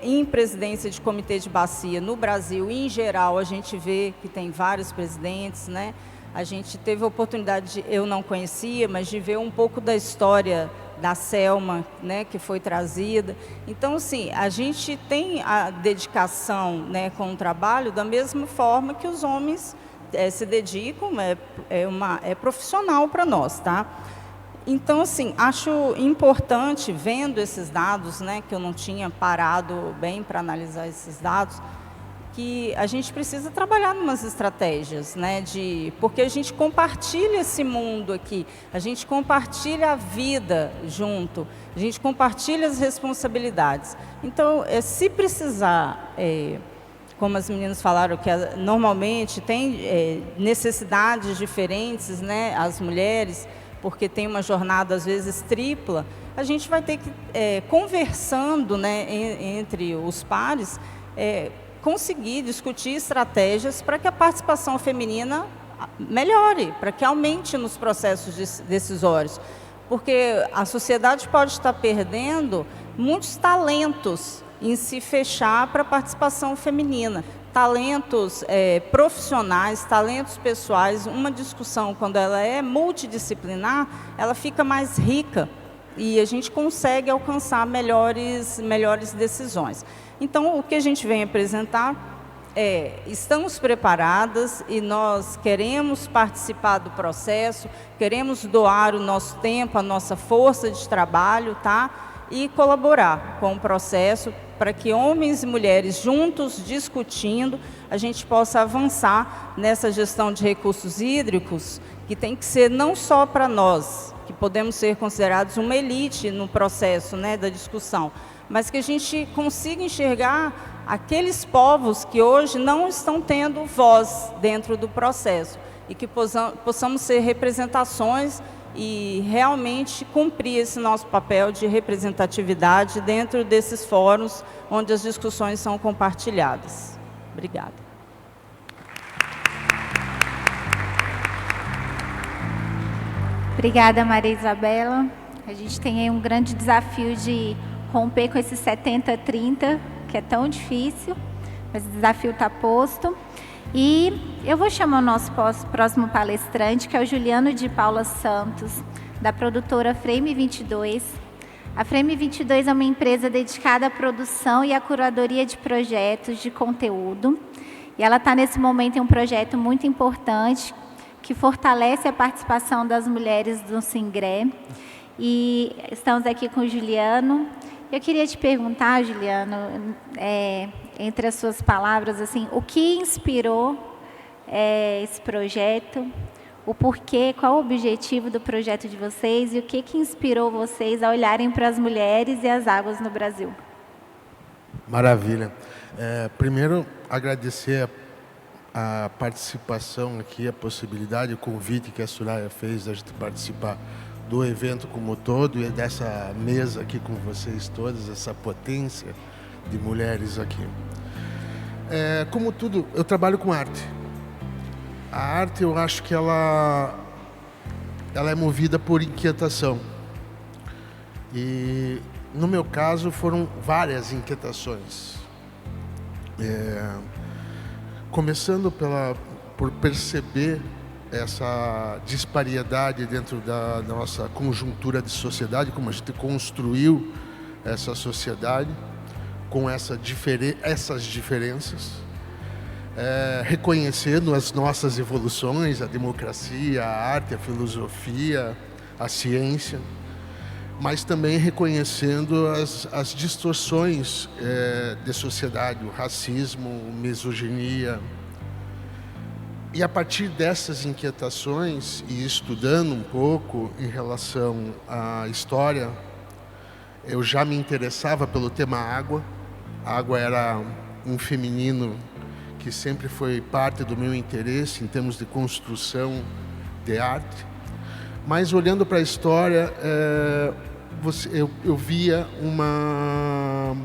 Em presidência de comitê de bacia no Brasil, em geral, a gente vê que tem vários presidentes, né? A gente teve a oportunidade, eu não conhecia, mas de ver um pouco da história da Selma, né, que foi trazida. Então, assim, a gente tem a dedicação, né, com o trabalho da mesma forma que os homens se dedicam, é profissional para nós, tá? Então, assim, acho importante, vendo esses dados, né, que eu não tinha parado bem para analisar esses dados, que a gente precisa trabalhar em umas estratégias, né, porque a gente compartilha esse mundo aqui, a gente compartilha a vida junto, a gente compartilha as responsabilidades. Então, se precisar, como as meninas falaram, que normalmente tem necessidades diferentes, né, as mulheres, porque tem uma jornada, às vezes, tripla, a gente vai ter que, conversando, né, entre os pares, conseguir discutir estratégias para que a participação feminina melhore, para que aumente nos processos decisórios. Porque a sociedade pode estar perdendo muitos talentos em se fechar para a participação feminina. Talentos profissionais, talentos pessoais, uma discussão, quando ela é multidisciplinar, ela fica mais rica e a gente consegue alcançar melhores decisões. Então, o que a gente vem apresentar estamos preparadas e nós queremos participar do processo, queremos doar o nosso tempo, a nossa força de trabalho, tá? E colaborar com o processo para que homens e mulheres juntos, discutindo, a gente possa avançar nessa gestão de recursos hídricos, que tem que ser não só para nós, que podemos ser considerados uma elite no processo, né, da discussão, mas que a gente consiga enxergar aqueles povos que hoje não estão tendo voz dentro do processo e que possamos ser representações e realmente cumprir esse nosso papel de representatividade dentro desses fóruns onde as discussões são compartilhadas. Obrigada. Obrigada, Maria Isabela. A gente tem aí um grande desafio de romper com esse 70-30, que é tão difícil, mas o desafio está posto. E eu vou chamar o nosso próximo palestrante, que é o Juliano de Paula Santos, da produtora Frame 22. A Frame 22 é uma empresa dedicada à produção e à curadoria de projetos de conteúdo. E ela está nesse momento em um projeto muito importante, que fortalece a participação das mulheres do Singré. E estamos aqui com o Juliano. Eu queria te perguntar, Juliano, entre as suas palavras, assim, o que inspirou esse projeto, o porquê, qual o objetivo do projeto de vocês e o que inspirou vocês a olharem para as mulheres e as águas no Brasil? Maravilha. Primeiro, agradecer a participação aqui, a possibilidade, o convite que a Soraya fez da gente participar do evento como todo e dessa mesa aqui com vocês todas, essa potência de mulheres aqui. Como tudo, eu trabalho com arte. A arte, eu acho que ela é movida por inquietação. E, no meu caso, foram várias inquietações. Começando por perceber essa disparidade dentro da nossa conjuntura de sociedade, como a gente construiu essa sociedade, com essas diferenças, reconhecendo as nossas evoluções, a democracia, a arte, a filosofia, a ciência, mas também reconhecendo as distorções de sociedade, o racismo, a misoginia. E a partir dessas inquietações, e estudando um pouco em relação à história, eu já me interessava pelo tema água. A água era um feminino que sempre foi parte do meu interesse em termos de construção de arte. Mas olhando para a história, eu via uma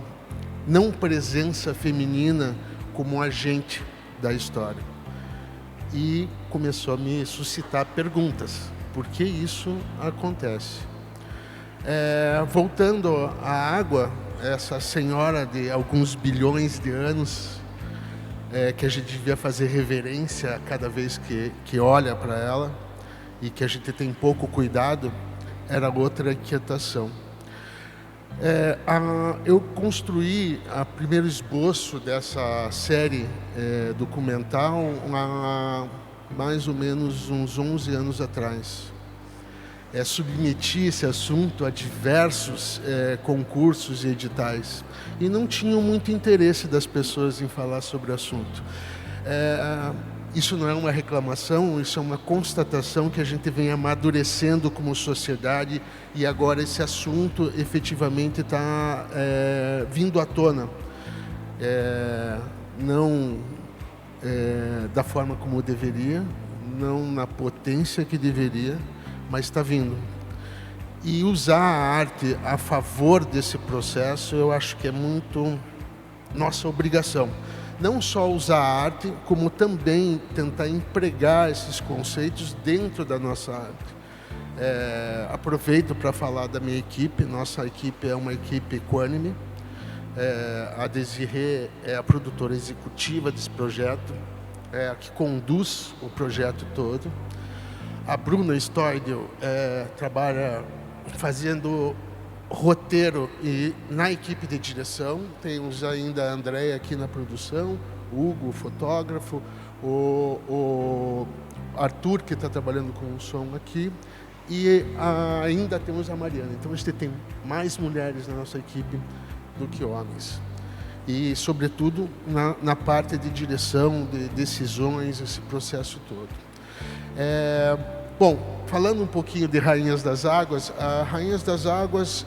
não presença feminina como agente da história. E começou a me suscitar perguntas. Por que isso acontece? Voltando à água, essa senhora de alguns bilhões de anos, que a gente devia fazer reverência cada vez que olha para ela, e que a gente tem pouco cuidado, era outra inquietação. Eu construí o primeiro esboço dessa série documental há mais ou menos uns 11 anos atrás. Submeti esse assunto a diversos concursos e editais e não tinha muito interesse das pessoas em falar sobre o assunto. Isso não é uma reclamação, isso é uma constatação que a gente vem amadurecendo como sociedade e agora esse assunto efetivamente está vindo à tona. Não da forma como deveria, não na potência que deveria, mas está vindo. E usar a arte a favor desse processo, eu acho que é muito nossa obrigação. Não só usar a arte, como também tentar empregar esses conceitos dentro da nossa arte. Aproveito para falar da minha equipe. Nossa equipe é uma equipe equânime. A Desirê é a produtora executiva desse projeto, é a que conduz o projeto todo. A Bruna Stoidel trabalha fazendo roteiro e na equipe de direção. Temos ainda a Andréia aqui na produção, o Hugo, o fotógrafo, o Arthur, que está trabalhando com o som aqui, e ainda temos a Mariana. Então a gente tem mais mulheres na nossa equipe do que homens. E, sobretudo, na parte de direção, de decisões, esse processo todo. Bom, falando um pouquinho de Rainhas das Águas, a Rainhas das Águas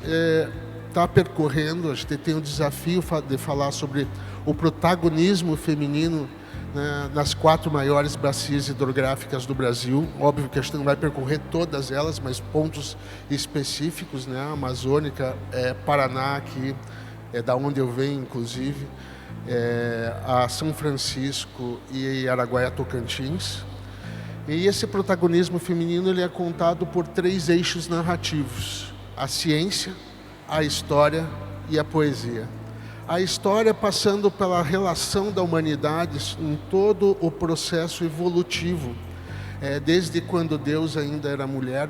está percorrendo, a gente tem o desafio de falar sobre o protagonismo feminino, né, nas 4 maiores bacias hidrográficas do Brasil. Óbvio que a gente não vai percorrer todas elas, mas pontos específicos, né? A Amazônica, Paraná, que é da onde eu venho, inclusive, a São Francisco e Araguaia, Tocantins. E esse protagonismo feminino ele é contado por 3 eixos narrativos: a ciência, a história e a poesia. A história passando pela relação da humanidade em todo o processo evolutivo, desde quando Deus ainda era mulher,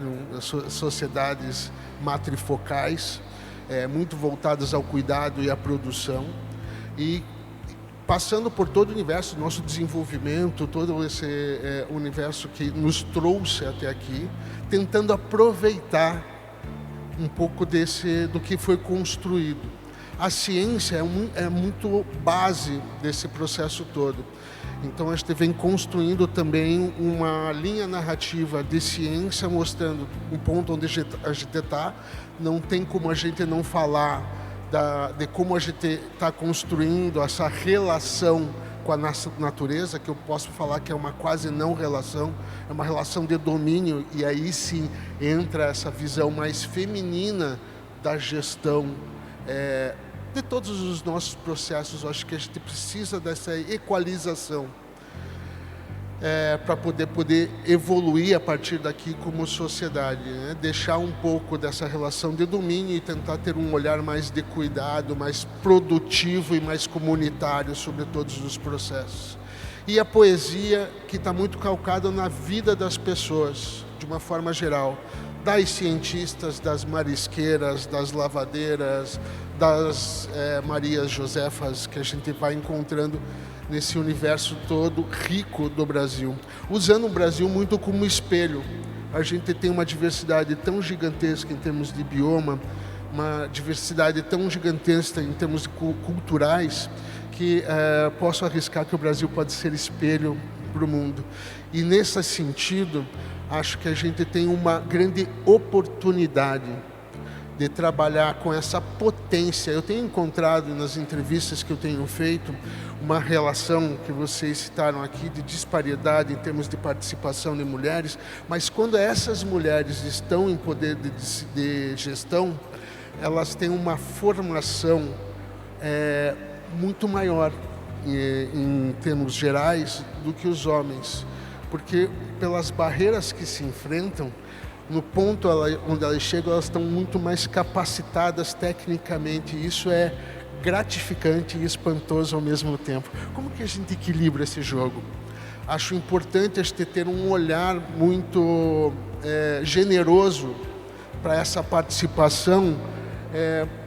sociedades matrifocais, muito voltadas ao cuidado e à produção, e passando por todo o universo, nosso desenvolvimento, todo esse universo que nos trouxe até aqui, tentando aproveitar um pouco do que foi construído. A ciência é muito base desse processo todo. Então a gente vem construindo também uma linha narrativa de ciência, mostrando um ponto onde a gente está. Não tem como a gente não falar de como a gente está construindo essa relação com a natureza, que eu posso falar que é uma quase não relação, é uma relação de domínio, e aí sim entra essa visão mais feminina da gestão de todos os nossos processos. Eu acho que a gente precisa dessa equalização para poder evoluir a partir daqui como sociedade, né? Deixar um pouco dessa relação de domínio e tentar ter um olhar mais de cuidado, mais produtivo e mais comunitário sobre todos os processos. E a poesia, que está muito calcada na vida das pessoas, de uma forma geral, das cientistas, das marisqueiras, das lavadeiras, das Marias Josefas, que a gente vai encontrando nesse universo todo rico do Brasil. Usando o Brasil muito como espelho. A gente tem uma diversidade tão gigantesca em termos de bioma, uma diversidade tão gigantesca em termos culturais, que posso arriscar que o Brasil pode ser espelho para o mundo. E nesse sentido, acho que a gente tem uma grande oportunidade de trabalhar com essa potência. Eu tenho encontrado nas entrevistas que eu tenho feito uma relação que vocês citaram aqui de disparidade em termos de participação de mulheres, mas quando essas mulheres estão em poder de gestão, elas têm uma formação muito maior em termos gerais do que os homens, porque pelas barreiras que se enfrentam, no ponto onde elas chegam, elas estão muito mais capacitadas tecnicamente. Isso é gratificante e espantoso ao mesmo tempo. Como que a gente equilibra esse jogo? Acho importante a gente ter um olhar muito generoso para essa participação,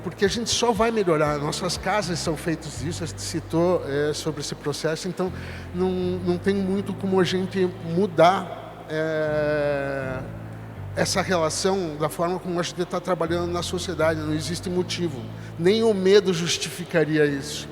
porque a gente só vai melhorar. Nossas casas são feitas disso, a gente citou sobre esse processo, então não tem muito como a gente mudar essa relação da forma como a gente está trabalhando na sociedade. Não existe motivo, nem o medo justificaria isso.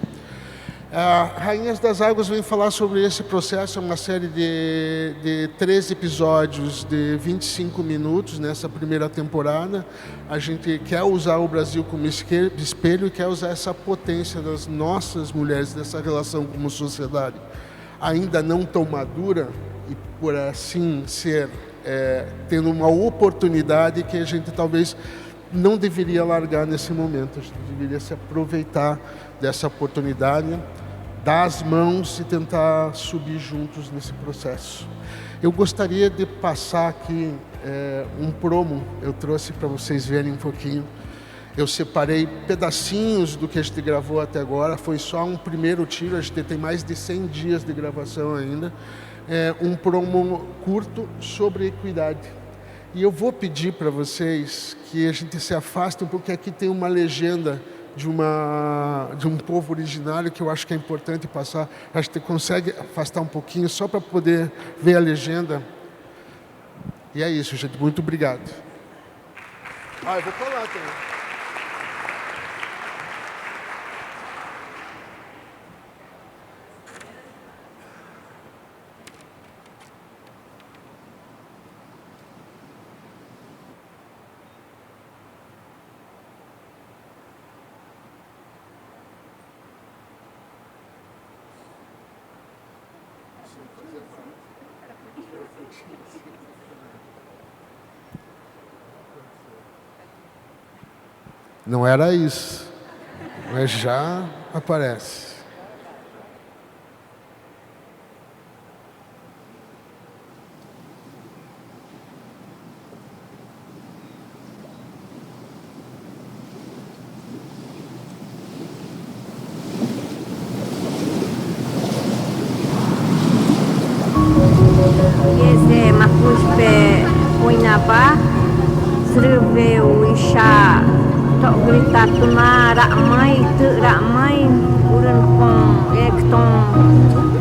Rainhas das Águas vem falar sobre esse processo, é uma série de 13 episódios de 25 minutos nessa primeira temporada. A gente quer usar o Brasil como espelho e quer usar essa potência das nossas mulheres, dessa relação como sociedade, ainda não tão madura, e por assim ser, tendo uma oportunidade que a gente talvez não deveria largar nesse momento. A gente deveria se aproveitar dessa oportunidade, dar as mãos e tentar subir juntos nesse processo. Eu gostaria de passar aqui um promo, eu trouxe para vocês verem um pouquinho. Eu separei pedacinhos do que a gente gravou até agora, foi só um primeiro tiro, a gente tem mais de 100 dias de gravação ainda. Um promo curto sobre equidade. E eu vou pedir para vocês que a gente se afaste um pouco, porque aqui tem uma legenda de um povo originário que eu acho que é importante passar. A gente consegue afastar um pouquinho só para poder ver a legenda. E é isso, gente. Muito obrigado. Eu vou falar também. Não era isso, mas já aparece. pe Uinaba, Sreveu Isha, Tok Grita Tuna, Ramai, Ramai, Uran com Ekton,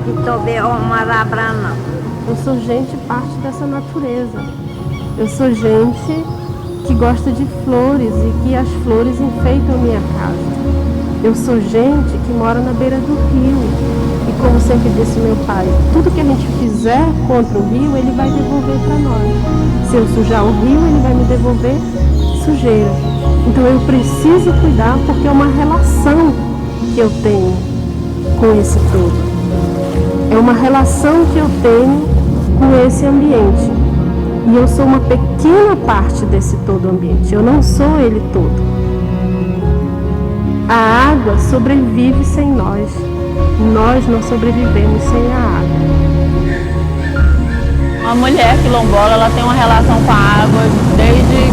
Itobe Omarabrana. Eu sou gente parte dessa natureza. Eu sou gente que gosta de flores e que as flores enfeitam a minha casa. Eu sou gente que mora na beira do rio. E como sempre disse meu pai, tudo que a gente fizer contra o rio, ele vai devolver para nós. Se eu sujar o rio, ele vai me devolver sujeira. Então eu preciso cuidar porque é uma relação que eu tenho com esse todo. É uma relação que eu tenho com esse ambiente. E eu sou uma pequena parte desse todo ambiente. Eu não sou ele todo. A água sobrevive sem nós. Nós não sobrevivemos sem a água. A mulher quilombola, ela tem uma relação com a água desde,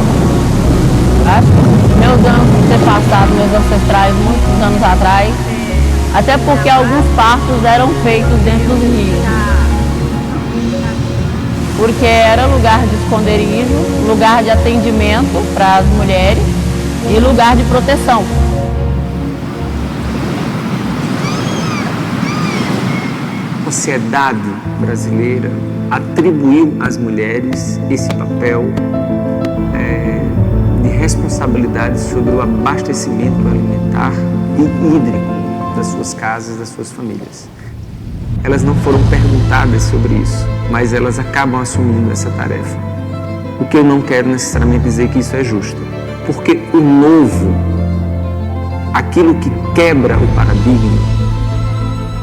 acho que meus antepassados, meus ancestrais, muitos anos atrás. Até porque alguns partos eram feitos dentro dos rios. Porque era lugar de esconderijo, lugar de atendimento para as mulheres e lugar de proteção. A sociedade brasileira atribuiu às mulheres esse papel de responsabilidade sobre o abastecimento alimentar e hídrico das suas casas, das suas famílias. Elas não foram perguntadas sobre isso, mas elas acabam assumindo essa tarefa. O que eu não quero necessariamente dizer que isso é justo, porque o novo, aquilo que quebra o paradigma,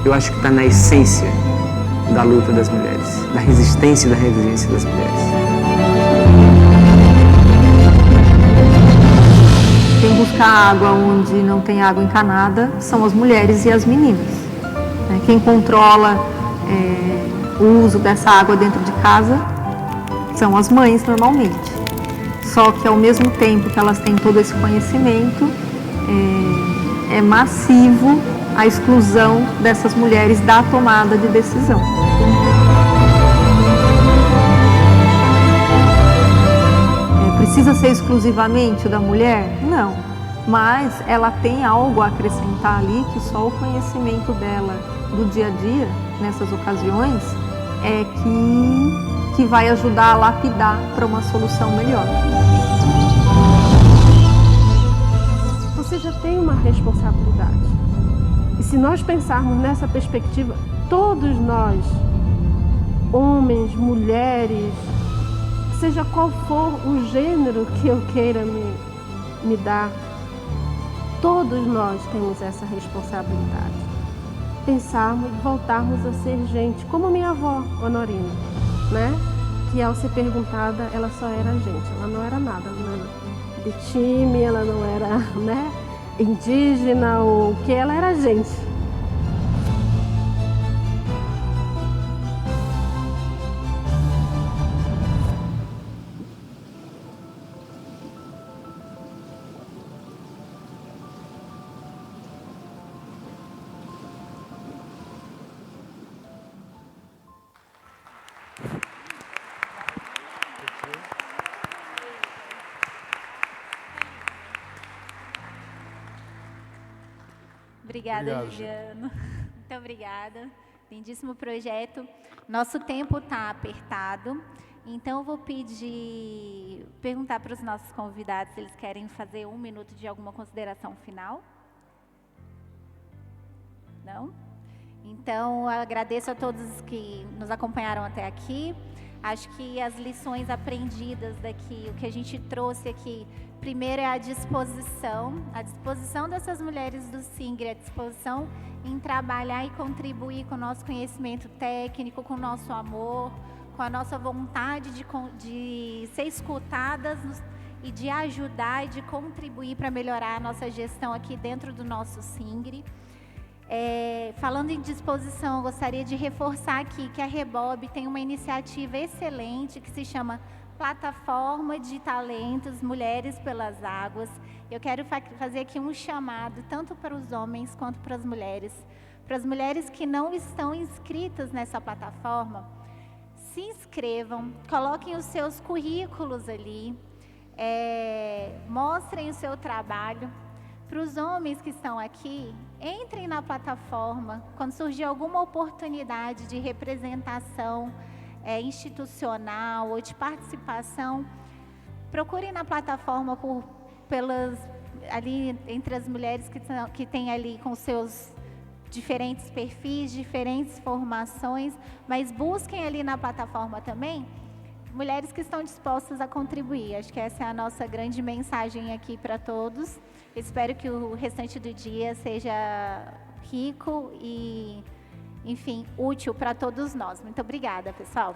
eu acho que está na essência da luta das mulheres, da resistência e da resiliência das mulheres. Quem busca água onde não tem água encanada são as mulheres e as meninas. Quem controla o uso dessa água dentro de casa são as mães normalmente. Só que ao mesmo tempo que elas têm todo esse conhecimento, é massivo a exclusão dessas mulheres da tomada de decisão. Precisa ser exclusivamente da mulher? Não, mas ela tem algo a acrescentar ali que só o conhecimento dela do dia a dia, nessas ocasiões, é que vai ajudar a lapidar para uma solução melhor. Você já tem uma responsabilidade. E se nós pensarmos nessa perspectiva, todos nós, homens, mulheres, seja qual for o gênero que eu queira me dar, todos nós temos essa responsabilidade. Pensarmos, voltarmos a ser gente, como minha avó, Honorina, né? Que ao ser perguntada, ela só era gente, ela não era nada, ela não era de time, ela não era, né, indígena ou o que, ela era gente. Obrigada, Juliano. Muito obrigada. Lindíssimo projeto. Nosso tempo está apertado, então eu vou perguntar para os nossos convidados se eles querem fazer 1 minuto de alguma consideração final. Não? Então, agradeço a todos que nos acompanharam até aqui. Acho que as lições aprendidas daqui, o que a gente trouxe aqui, primeiro é a disposição dessas mulheres do SINGRE, a disposição em trabalhar e contribuir com o nosso conhecimento técnico, com o nosso amor, com a nossa vontade de ser escutadas e de ajudar e de contribuir para melhorar a nossa gestão aqui dentro do nosso SINGRE. Falando em disposição, eu gostaria de reforçar aqui que a Rebob tem uma iniciativa excelente que se chama Plataforma de Talentos Mulheres pelas Águas. Eu quero fazer aqui um chamado, tanto para os homens quanto para as mulheres que não estão inscritas nessa plataforma, se inscrevam, coloquem os seus currículos ali, mostrem o seu trabalho. Para os homens que estão aqui, entrem na plataforma. Quando surgir alguma oportunidade de representação institucional ou de participação, procurem na plataforma ali entre as mulheres que têm ali com seus diferentes perfis, diferentes formações, mas busquem ali na plataforma também mulheres que estão dispostas a contribuir. Acho que essa é a nossa grande mensagem aqui para todos. Espero que o restante do dia seja rico e, enfim, útil para todos nós. Muito obrigada, pessoal.